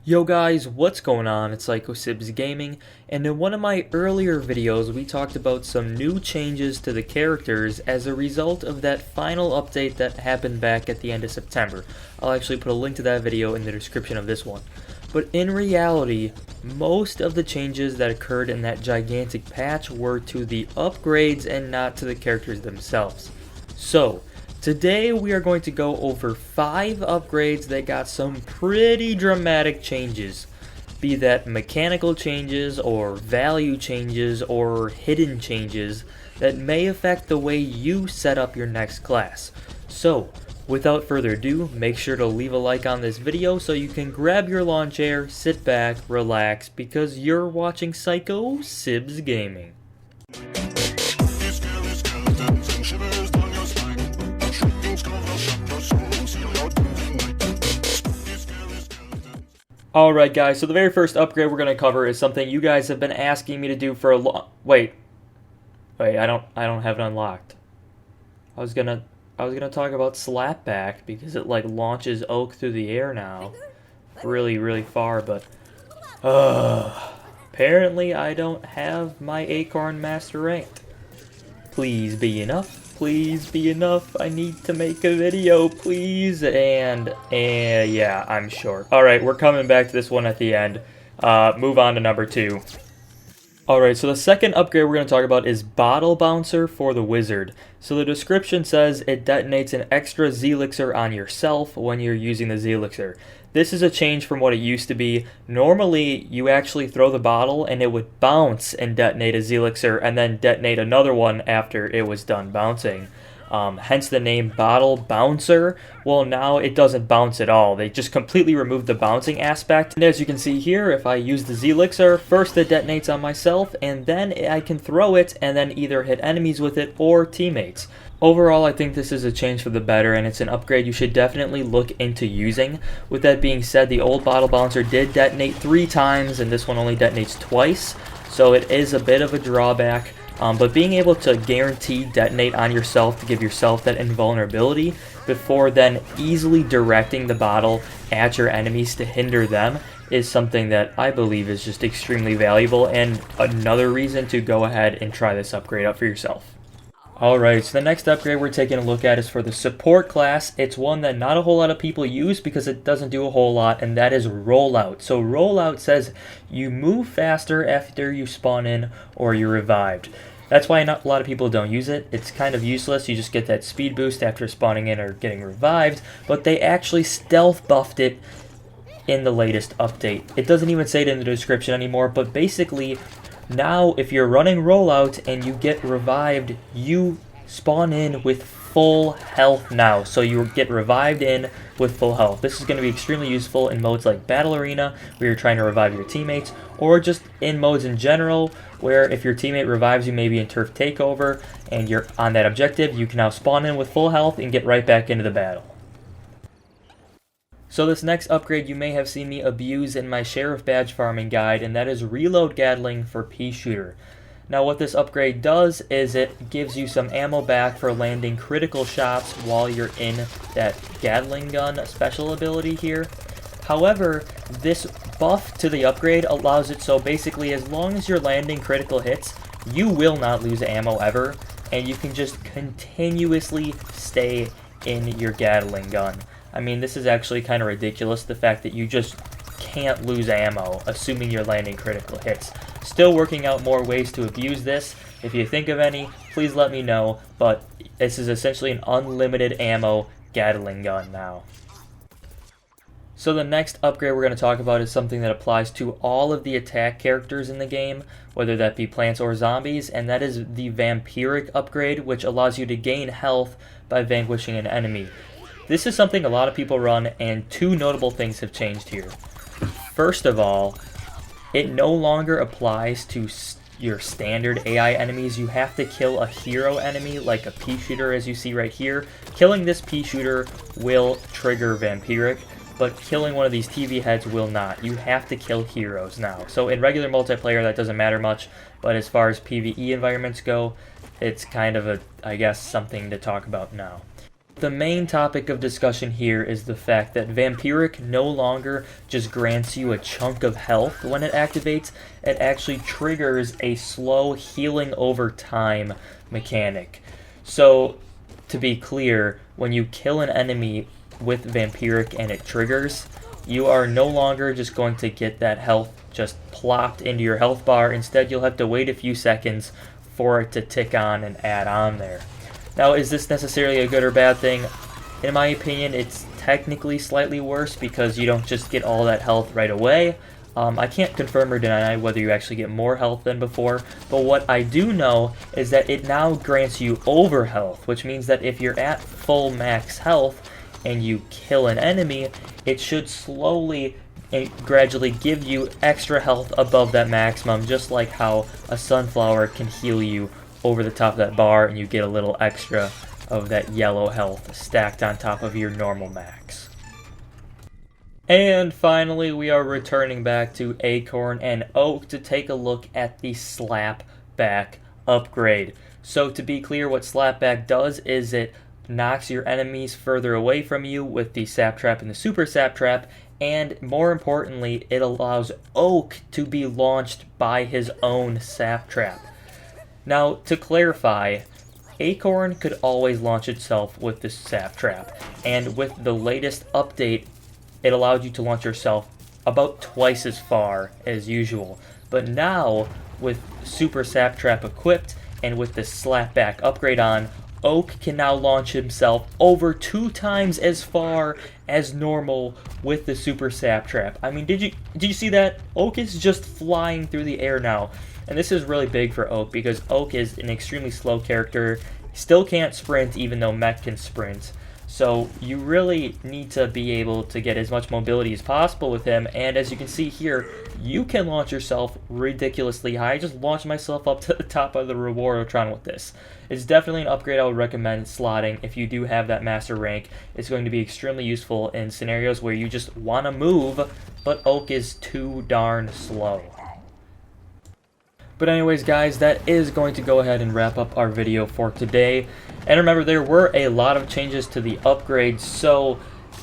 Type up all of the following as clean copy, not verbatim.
Yo guys, what's going on? It's Sibs Gaming, and in one of my earlier videos we talked about some new changes to the characters as a result of that final update that happened back at the end of September. I'll actually put a link to that video in the description of this one. But in reality, most of the changes that occurred in that gigantic patch were to the upgrades and not to the characters themselves. So, today we are going to go over 5 upgrades that got some pretty dramatic changes, be that mechanical changes or value changes or hidden changes that may affect the way you set up your next class. So, without further ado, make sure to leave a like on this video so you can grab your lawn chair, sit back, relax, because you're watching Psycho Sibs Gaming. Alright guys, so the very first upgrade we're going to cover is something you guys have been asking me to do for a long... Wait, I don't have it unlocked. I was gonna talk about Slapback because it like launches Oak through the air now. Really far, but... apparently I don't have my Acorn Master ranked. Please be enough. Please be enough. I need to make a video, please. And yeah, I'm short. Alright, we're coming back to this one at the end. Move on to number 2. Alright, so the second upgrade we're going to talk about is Bottle Bouncer for the Wizard. So the description says it detonates an extra Z-Elixir on yourself when you're using the Z-Elixir. This is a change from what it used to be. Normally, you actually throw the bottle and it would bounce and detonate a Z-Elixir and then detonate another one after it was done bouncing. Hence the name Bottle Bouncer. Well, now it doesn't bounce at all. They just completely removed the bouncing aspect. And as you can see here, if I use the Z-Elixir, first it detonates on myself, and then I can throw it and then either hit enemies with it or teammates. Overall, I think this is a change for the better, and it's an upgrade you should definitely look into using. With that being said, the old Bottle Bouncer did detonate 3 times, and this one only detonates twice, so it is a bit of a drawback. But being able to guarantee detonate on yourself to give yourself that invulnerability before then easily directing the bottle at your enemies to hinder them is something that I believe is just extremely valuable and another reason to go ahead and try this upgrade out for yourself. Alright, so the next upgrade we're taking a look at is for the support class. It's one that not a whole lot of people use because it doesn't do a whole lot, and that is Rollout. So Rollout says you move faster after you spawn in or you're revived. That's why not a lot of people don't use it. It's kind of useless. You just get that speed boost after spawning in or getting revived, but they actually stealth buffed it in the latest update. It doesn't even say it in the description anymore, but basically now, if you're running Rollout and you get revived, you spawn in with full health now. So you get revived in with full health. This is going to be extremely useful in modes like Battle Arena, where you're trying to revive your teammates, or just in modes in general, where if your teammate revives you maybe in Turf Takeover, and you're on that objective, you can now spawn in with full health and get right back into the battle. So this next upgrade you may have seen me abuse in my Sheriff Badge farming guide, and that is Reload Gatling for Peashooter. Now what this upgrade does is it gives you some ammo back for landing critical shots while you're in that Gatling gun special ability here. However, this buff to the upgrade allows it so basically as long as you're landing critical hits, you will not lose ammo ever, and you can just continuously stay in your Gatling gun. I mean, this is actually kind of ridiculous, the fact that you just can't lose ammo, assuming you're landing critical hits. Still working out more ways to abuse this. If you think of any, please let me know, but this is essentially an unlimited ammo Gatling gun now. So the next upgrade we're going to talk about is something that applies to all of the attack characters in the game, whether that be plants or zombies, and that is the Vampiric upgrade, which allows you to gain health by vanquishing an enemy. This is something a lot of people run, and 2 notable things have changed here. First of all, it no longer applies to your standard AI enemies. You have to kill a hero enemy like a Peashooter, as you see right here. Killing this Peashooter will trigger Vampiric, but killing one of these TV heads will not. You have to kill heroes now. So in regular multiplayer that doesn't matter much, but as far as PvE environments go, it's kind of I guess, something to talk about now. The main topic of discussion here is the fact that Vampiric no longer just grants you a chunk of health when it activates, it actually triggers a slow healing over time mechanic. So, to be clear, when you kill an enemy with Vampiric and it triggers, you are no longer just going to get that health just plopped into your health bar. Instead, you'll have to wait a few seconds for it to tick on and add on there. Now, is this necessarily a good or bad thing? In my opinion, it's technically slightly worse because you don't just get all that health right away. I can't confirm or deny whether you actually get more health than before, but what I do know is that it now grants you over health, which means that if you're at full max health and you kill an enemy, it should slowly and gradually give you extra health above that maximum, just like how a sunflower can heal you over the top of that bar and you get a little extra of that yellow health stacked on top of your normal max. And finally, we are returning back to Acorn and Oak to take a look at the Slapback upgrade. So to be clear, what Slapback does is it knocks your enemies further away from you with the Sap Trap and the Super Sap Trap, and more importantly, it allows Oak to be launched by his own Sap Trap. Now, to clarify, Acorn could always launch itself with the Sap Trap, and with the latest update, it allowed you to launch yourself about twice as far as usual. But now, with Super Sap Trap equipped, and with the Slapback upgrade on, Oak can now launch himself over 2 times as far as normal with the Super Sap Trap. I mean, did you see that? Oak is just flying through the air now. And this is really big for Oak because Oak is an extremely slow character, still can't sprint even though Mech can sprint. So you really need to be able to get as much mobility as possible with him, and as you can see here, you can launch yourself ridiculously high. I just launched myself up to the top of the Rewardotron with this. It's definitely an upgrade I would recommend slotting if you do have that master rank. It's going to be extremely useful in scenarios where you just want to move, but Oak is too darn slow. But anyways, guys, that is going to go ahead and wrap up our video for today. And remember, there were a lot of changes to the upgrades, so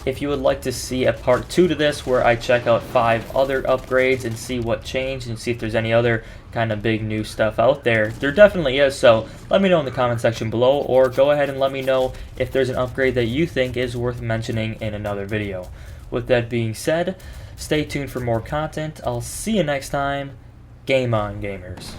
if you would like to see a part 2 to this where I check out 5 other upgrades and see what changed and see if there's any other kind of big new stuff out there, there definitely is, so let me know in the comment section below, or go ahead and let me know if there's an upgrade that you think is worth mentioning in another video. With that being said, stay tuned for more content. I'll see you next time. Game on, gamers.